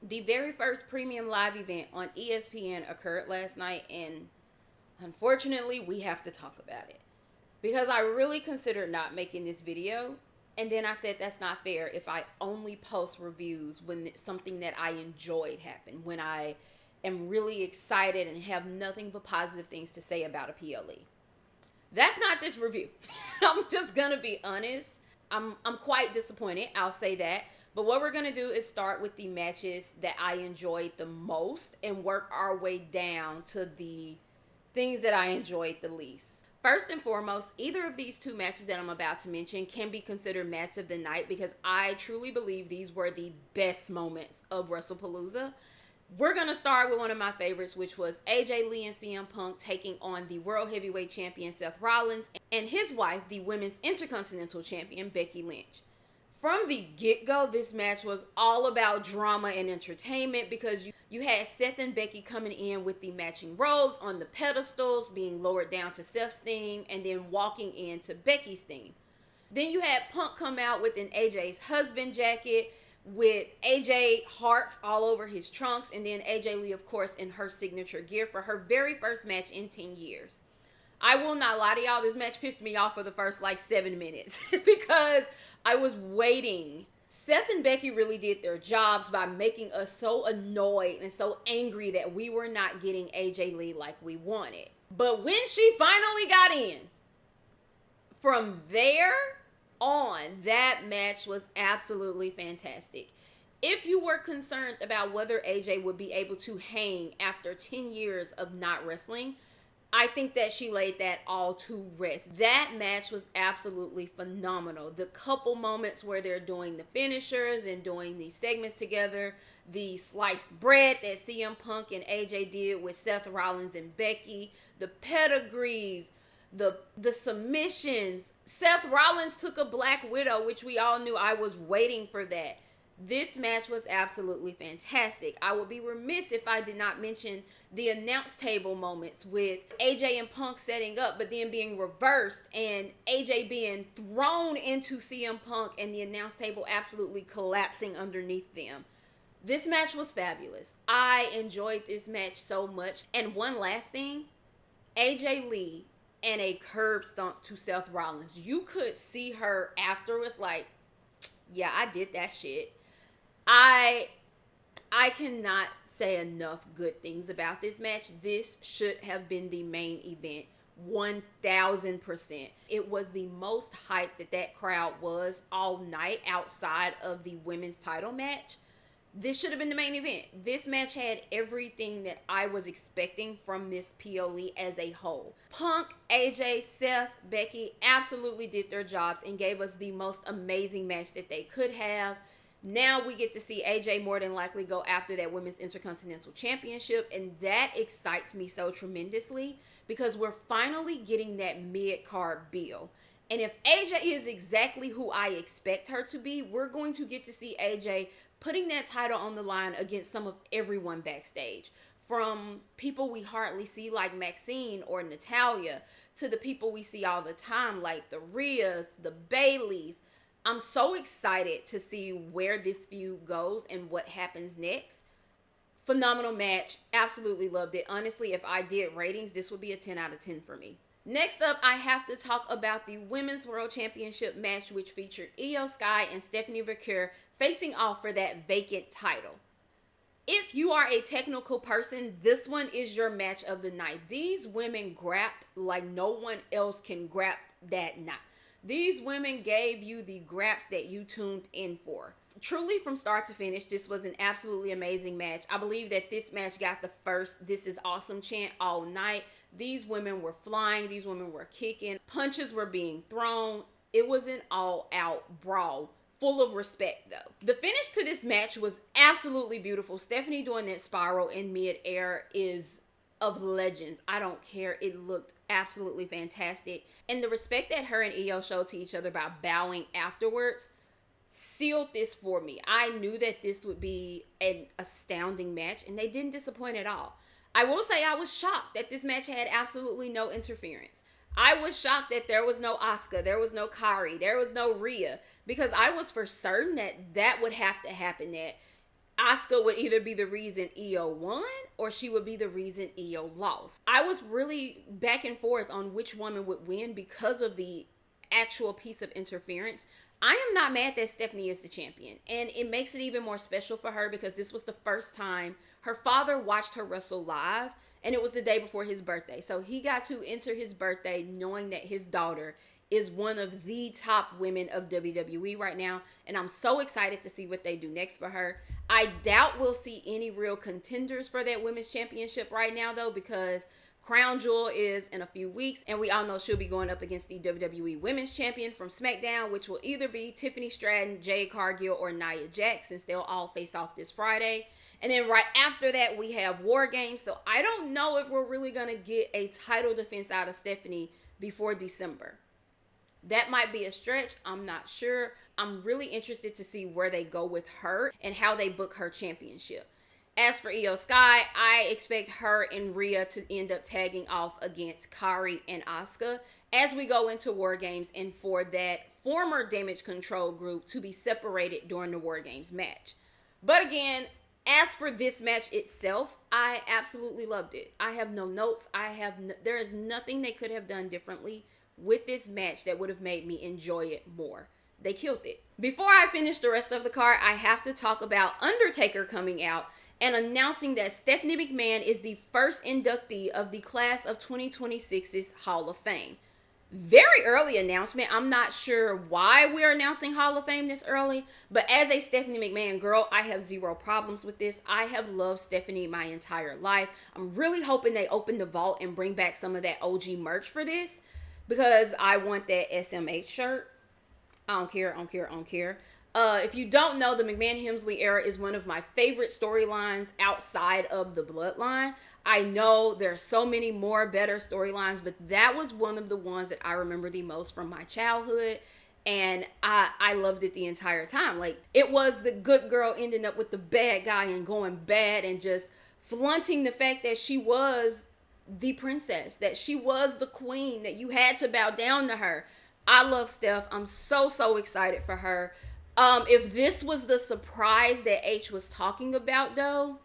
The very first premium live event on ESPN occurred last night, and unfortunately, we have to talk about it. Because I really considered not making this video, and then I said that's not fair if I only post reviews when something that I enjoyed happened, when I am really excited and have nothing but positive things to say about a PLE. That's not this review. I'm just gonna be honest. I'm quite disappointed, I'll say that. But what we're gonna do is start with the matches that I enjoyed the most and work our way down to the things that I enjoyed the least. First and foremost, either of these two matches that I'm about to mention can be considered match of the night because I truly believe these were the best moments of Wrestlepalooza. We're going to start with one of my favorites, which was AJ Lee and CM Punk taking on the World Heavyweight Champion Seth Rollins and his wife, the Women's Intercontinental Champion Becky Lynch. From the get-go, this match was all about drama and entertainment because you had Seth and Becky coming in with the matching robes on the pedestals, being lowered down to Seth's theme, and then walking into Becky's theme. Then you had Punk come out with an AJ's husband jacket with AJ hearts all over his trunks, and then AJ Lee, of course, in her signature gear for her very first match in 10 years. I will not lie to y'all, this match pissed me off for the first 7 minutes because I was waiting. Seth and Becky really did their jobs by making us so annoyed and so angry that we were not getting AJ Lee like we wanted. But when she finally got in, from there on, that match was absolutely fantastic. If you were concerned about whether AJ would be able to hang after 10 years of not wrestling, I think that she laid that all to rest. That match was absolutely phenomenal. The couple moments where they're doing the finishers and doing these segments together, the sliced bread that CM Punk and AJ did with Seth Rollins and Becky, the pedigrees, the submissions. Seth Rollins took a Black Widow, which we all knew. I was waiting for that. This match was absolutely fantastic. I would be remiss if I did not mention the announce table moments with AJ and Punk setting up, but then being reversed and AJ being thrown into CM Punk and the announce table absolutely collapsing underneath them. This match was fabulous. I enjoyed this match so much. And one last thing, AJ Lee and a curb stomp to Seth Rollins. You could see her afterwards like, yeah, I did that shit. I cannot say enough good things about this match. This should have been the main event, 1000%. It was the most hyped that crowd was all night outside of the women's title match. This should have been the main event. This match had everything that I was expecting from this PLE as a whole. Punk, AJ, Seth, Becky absolutely did their jobs and gave us the most amazing match that they could have. Now we get to see AJ more than likely go after that Women's Intercontinental Championship, and that excites me so tremendously because we're finally getting that mid-card bill. And if AJ is exactly who I expect her to be, we're going to get to see AJ putting that title on the line against some of everyone backstage. From people we hardly see like Maxine or Natalya to the people we see all the time like the Rheas, the Baileys. I'm so excited to see where this feud goes and what happens next. Phenomenal match. Absolutely loved it. Honestly, if I did ratings, this would be a 10 out of 10 for me. Next up, I have to talk about the Women's World Championship match, which featured Io Sky and Stephanie Vaquer facing off for that vacant title. If you are a technical person, this one is your match of the night. These women grapped like no one else can grap that night. These women gave you the graps that you tuned in for. Truly, from start to finish, this was an absolutely amazing match. I believe that this match got the first "This is awesome" chant all night. These women were flying. These women were kicking. Punches were being thrown. It was an all-out brawl. Full of respect, though. The finish to this match was absolutely beautiful. Stephanie doing that spiral in mid-air is of legends. I don't care. It looked absolutely fantastic. And the respect that her and Io showed to each other by bowing afterwards sealed this for me. I knew that this would be an astounding match, and they didn't disappoint at all. I will say I was shocked that this match had absolutely no interference. I was shocked that there was no Asuka, there was no Kairi, there was no Rhea, because I was for certain that that would have to happen, that Asuka would either be the reason Io won or she would be the reason Io lost. I was really back and forth on which woman would win because of the actual piece of interference. I am not mad that Stephanie is the champion, and it makes it even more special for her because this was the first time her father watched her wrestle live, and it was the day before his birthday. So he got to enter his birthday knowing that his daughter is one of the top women of WWE right now, and I'm so excited to see what they do next for her. I doubt we'll see any real contenders for that women's championship right now, though, because Crown Jewel is in a few weeks, and we all know she'll be going up against the WWE Women's Champion from SmackDown, which will either be Tiffany Stratton, Jade Cargill, or Nia Jax, since they'll all face off this Friday. And then right after that, we have War Games, so I don't know if we're really going to get a title defense out of Stephanie before December. That might be a stretch. I'm not sure. I'm really interested to see where they go with her and how they book her championship. As for Io Sky, I expect her and Rhea to end up tagging off against Kairi and Asuka as we go into War Games, and for that former Damage Control group to be separated during the War Games match. But again, as for this match itself, I absolutely loved it. I have no notes. There is nothing they could have done differently with this match that would have made me enjoy it more. They killed it. Before I finish the rest of the card, I have to talk about Undertaker coming out and announcing that Stephanie McMahon is the first inductee of the class of 2026's Hall of Fame. Very early announcement. I'm not sure why we're announcing Hall of Fame this early, but as a Stephanie McMahon girl, I have zero problems with this. I have loved Stephanie my entire life. I'm really hoping they open the vault and bring back some of that OG merch for this, because I want that SMH shirt. I don't care. If you don't know, the McMahon-Hemsley era is one of my favorite storylines outside of the Bloodline. I know there's so many more better storylines, but that was one of the ones that I remember the most from my childhood, and I loved it the entire time. Like, it was the good girl ending up with the bad guy and going bad and just flaunting the fact that she was the princess, that she was the queen, that you had to bow down to her. I love Steph. I'm so excited for her. If this was the surprise that H was talking about, though,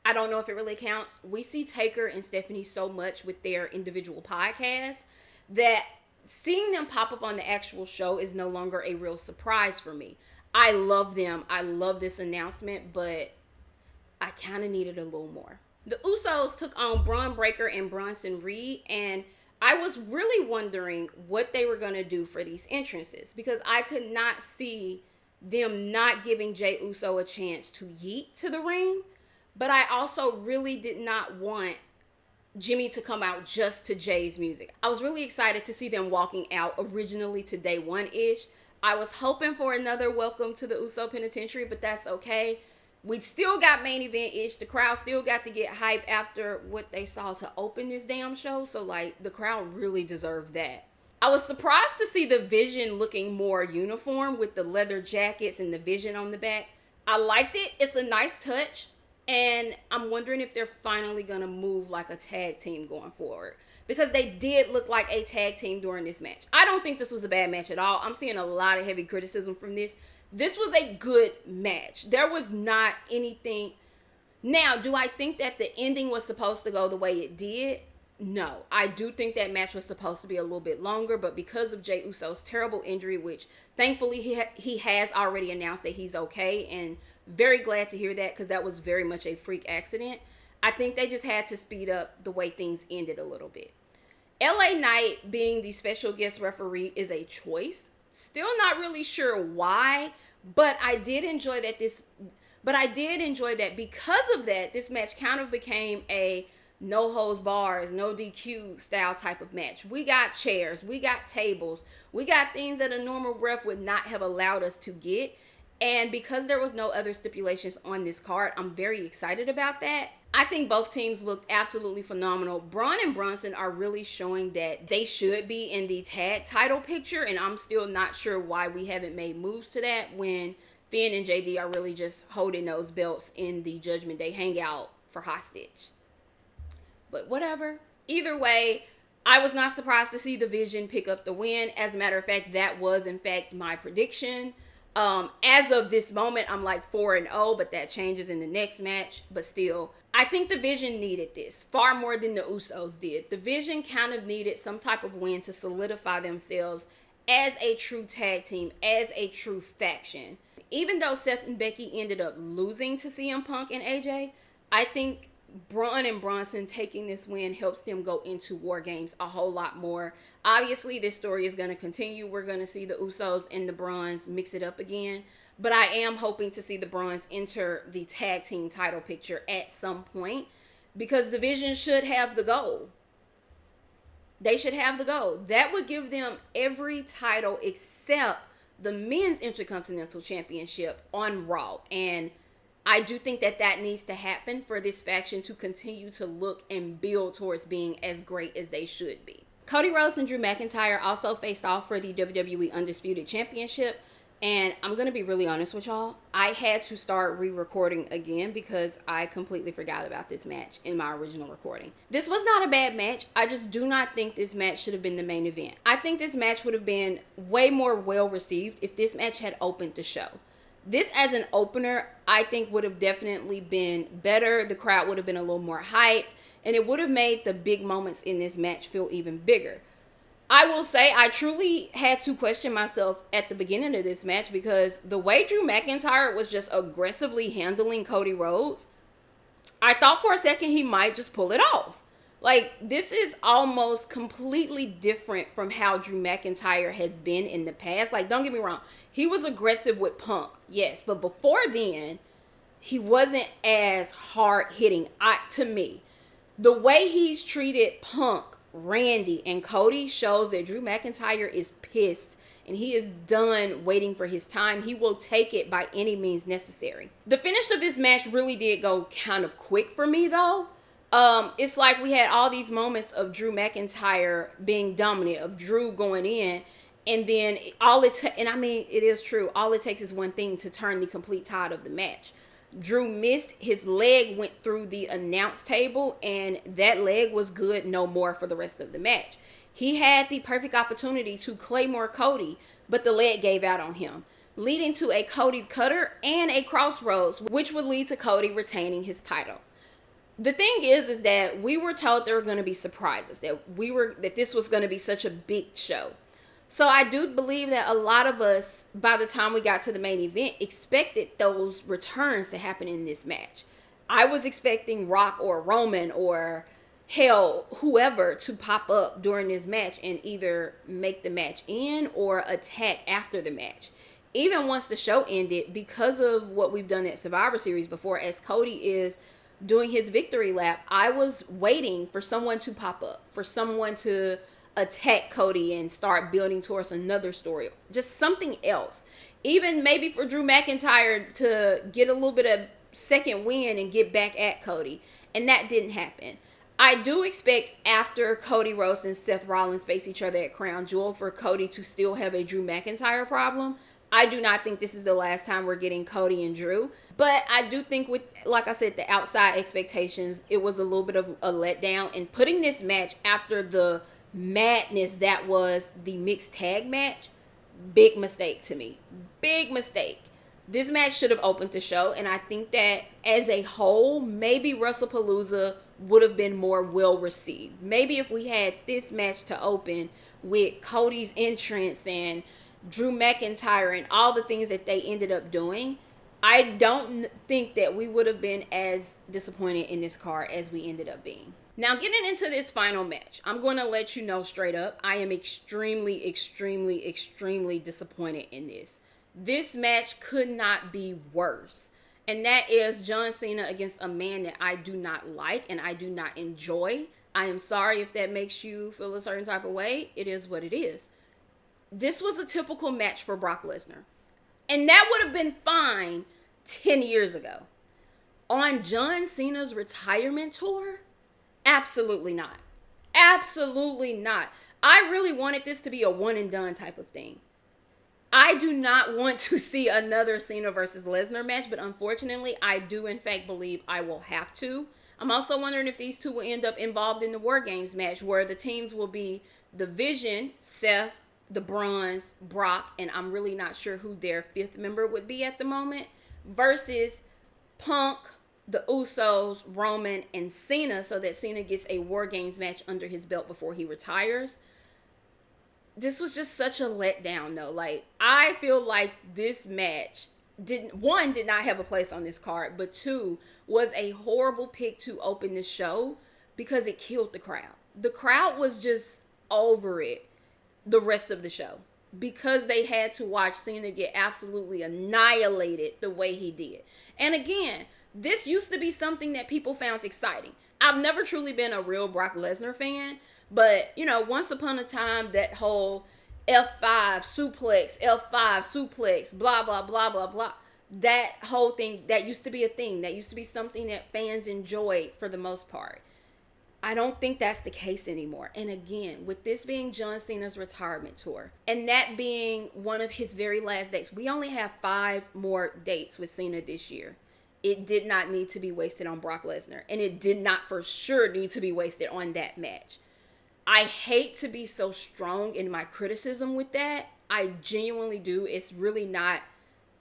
I don't know if it really counts. We see Taker and Stephanie so much with their individual podcasts that seeing them pop up on the actual show is no longer a real surprise for me. I love them. I love this announcement, but I kind of needed a little more. The Usos took on Braun Breaker and Bronson Reed, and I was really wondering what they were going to do for these entrances, because I could not see them not giving Jey Uso a chance to yeet to the ring, but I also really did not want Jimmy to come out just to Jay's music. I was really excited to see them walking out originally to day one-ish. I was hoping for another welcome to the Uso Penitentiary, but that's okay. We still got main event-ish. The crowd still got to get hype after what they saw to open this damn show. So, like, the crowd really deserved that. I was surprised to see the Vision looking more uniform with the leather jackets and the Vision on the back. I liked it. It's a nice touch. And I'm wondering if they're finally going to move like a tag team going forward, because they did look like a tag team during this match. I don't think this was a bad match at all. I'm seeing a lot of heavy criticism from this. This was a good match. There was not anything. Now, do I think that the ending was supposed to go the way it did? No. I do think that match was supposed to be a little bit longer, but because of Jey Uso's terrible injury, which thankfully he has already announced that he's okay, and very glad to hear that, because that was very much a freak accident, I think they just had to speed up the way things ended a little bit. LA Knight being the special guest referee is a choice. Still not really sure why, but I did enjoy that because of that, this match kind of became a no holds bars, no DQ style type of match. We got chairs, we got tables, we got things that a normal ref would not have allowed us to get. And because there was no other stipulations on this card, I'm very excited about that. I think both teams looked absolutely phenomenal. Braun and Bronson are really showing that they should be in the tag title picture, and I'm still not sure why we haven't made moves to that when Finn and JD are really just holding those belts in the Judgment Day hangout for hostage. But whatever. Either way, I was not surprised to see the Vision pick up the win. As a matter of fact, that was in fact my prediction. As of this moment, I'm like 4-0, but that changes in the next match. But still, I think the Vision needed this far more than the Usos did. The Vision kind of needed some type of win to solidify themselves as a true tag team, as a true faction. Even though Seth and Becky ended up losing to CM Punk and AJ, I think Braun and Bronson taking this win helps them go into War Games a whole lot more. Obviously, this story is going to continue. We're going to see the Usos and the Brauns mix it up again. But I am hoping to see the Brauns enter the tag team title picture at some point, because the Vision should have the gold. They should have the gold. That would give them every title except the men's Intercontinental Championship on Raw. And I do think that that needs to happen for this faction to continue to look and build towards being as great as they should be. Cody Rhodes and Drew McIntyre also faced off for the WWE Undisputed Championship. And I'm going to be really honest with y'all. I had to start re-recording again because I completely forgot about this match in my original recording. This was not a bad match. I just do not think this match should have been the main event. I think this match would have been way more well received if this match had opened the show. This as an opener, I think would have definitely been better. The crowd would have been a little more hyped, and it would have made the big moments in this match feel even bigger. I will say I truly had to question myself at the beginning of this match, because the way Drew McIntyre was just aggressively handling Cody Rhodes, I thought for a second he might just pull it off. Like, this is almost completely different from how Drew McIntyre has been in the past. Like, don't get me wrong. He was aggressive with Punk, yes. But before then, he wasn't as hard-hitting, to me. The way he's treated Punk, Randy, and Cody shows that Drew McIntyre is pissed and he is done waiting for his time. He will take it by any means necessary. The finish of this match really did go kind of quick for me, though. It's like we had all these moments of Drew McIntyre being dominant, of Drew going in, and then and I mean, it is true, all it takes is one thing to turn the complete tide of the match. Drew missed, his leg went through the announce table, and that leg was good no more for the rest of the match. He had the perfect opportunity to Claymore Cody, but the leg gave out on him, leading to a Cody cutter and a crossroads, which would lead to Cody retaining his title. The thing is that we were told there were going to be surprises, that this was going to be such a big show. So I do believe that a lot of us, by the time we got to the main event, expected those returns to happen in this match. I was expecting Rock or Roman or hell, whoever, to pop up during this match and either make the match end or attack after the match. Even once the show ended, because of what we've done at Survivor Series before, as Cody is doing his victory lap, I was waiting for someone to pop up, for someone to attack Cody and start building towards another story, just something else. Even maybe for Drew McIntyre to get a little bit of second win and get back at Cody, and that didn't happen. I do expect after Cody Rhodes and Seth Rollins face each other at Crown Jewel for Cody to still have a Drew McIntyre problem. I do not think this is the last time we're getting Cody and Drew, but I do think with, like I said, the outside expectations, it was a little bit of a letdown, and putting this match after the madness that was the mixed tag match, big mistake to me. Big mistake. This match should have opened the show, and I think that as a whole, maybe Wrestlepalooza would have been more well received. Maybe if we had this match to open with Cody's entrance and Drew McIntyre and all the things that they ended up doing, I don't think that we would have been as disappointed in this card as we ended up being. Now, getting into this final match, I'm going to let you know straight up, I am extremely, extremely, extremely disappointed in this. This match could not be worse. And that is John Cena against a man that I do not like and I do not enjoy. I am sorry if that makes you feel a certain type of way. It is what it is. This was a typical match for Brock Lesnar. And that would have been fine 10 years ago. On John Cena's retirement tour? Absolutely not. Absolutely not. I really wanted this to be a one and done type of thing. I do not want to see another Cena versus Lesnar match, but unfortunately, I do in fact believe I will have to. I'm also wondering if these two will end up involved in the War Games match, where the teams will be the Vision, Seth, the Bronze, Brock, and I'm really not sure who their fifth member would be at the moment, versus Punk, the Usos, Roman, and Cena, so that Cena gets a War Games match under his belt before he retires. This was just such a letdown, though. Like, I feel like this match did not have a place on this card, but two, was a horrible pick to open the show because it killed the crowd. The crowd was just over it the rest of the show because they had to watch Cena get absolutely annihilated the way he did. And again, this used to be something that people found exciting. I've never truly been a real Brock Lesnar fan, but, you know, once upon a time, that whole F5 suplex, blah, blah, blah, blah, blah, that whole thing, that used to be a thing. That used to be something that fans enjoyed for the most part. I don't think that's the case anymore. And again, with this being John Cena's retirement tour, and that being one of his very last dates, we only have 5 more dates with Cena this year. It did not need to be wasted on Brock Lesnar. And it did not for sure need to be wasted on that match. I hate to be so strong in my criticism with that. I genuinely do. It's really not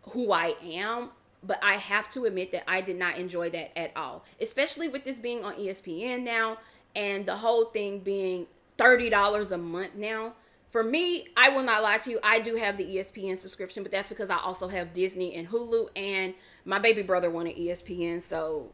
who I am. But I have to admit that I did not enjoy that at all. Especially with this being on ESPN now. And the whole thing being $30 a month now. For me, I will not lie to you, I do have the ESPN subscription, but that's because I also have Disney and Hulu, and my baby brother wanted ESPN, so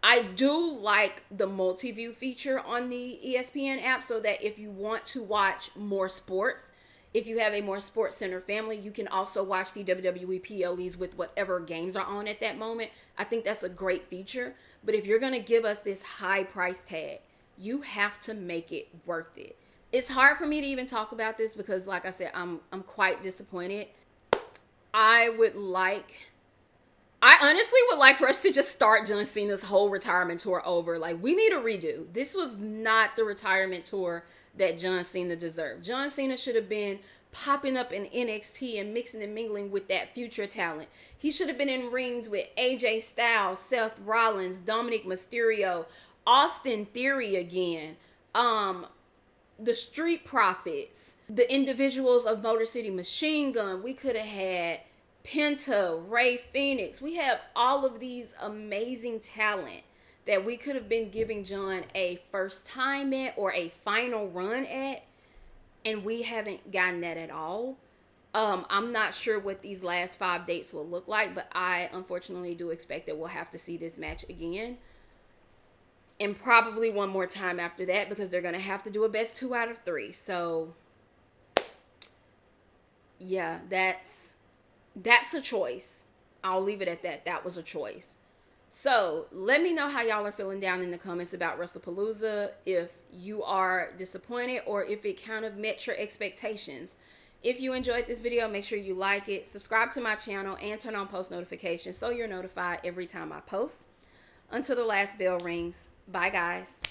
I do like the multi-view feature on the ESPN app, so that if you want to watch more sports, if you have a more sports center family, you can also watch the WWE PLEs with whatever games are on at that moment. I think that's a great feature, but if you're going to give us this high price tag, you have to make it worth it. It's hard for me to even talk about this because, like I said, I'm quite disappointed. I honestly would like for us to just start John Cena's whole retirement tour over. Like, we need a redo. This was not the retirement tour that John Cena deserved. John Cena should have been popping up in NXT and mixing and mingling with that future talent. He should have been in rings with AJ Styles, Seth Rollins, Dominic Mysterio, Austin Theory again, the Street Profits, the individuals of Motor City Machine Gun. We could have had Penta, Ray Phoenix. We have all of these amazing talent that we could have been giving John a first time at or a final run at, and we haven't gotten that at all. I'm not sure what these last 5 dates will look like, but I unfortunately do expect that we'll have to see this match again. And probably one more time after that, because they're going to have to do a best 2 out of 3. So, yeah, that's a choice. I'll leave it at that. That was a choice. So, let me know how y'all are feeling down in the comments about Wrestlepalooza. If you are disappointed or if it kind of met your expectations. If you enjoyed this video, make sure you like it, subscribe to my channel, and turn on post notifications so you're notified every time I post. Until the last bell rings. Bye, guys.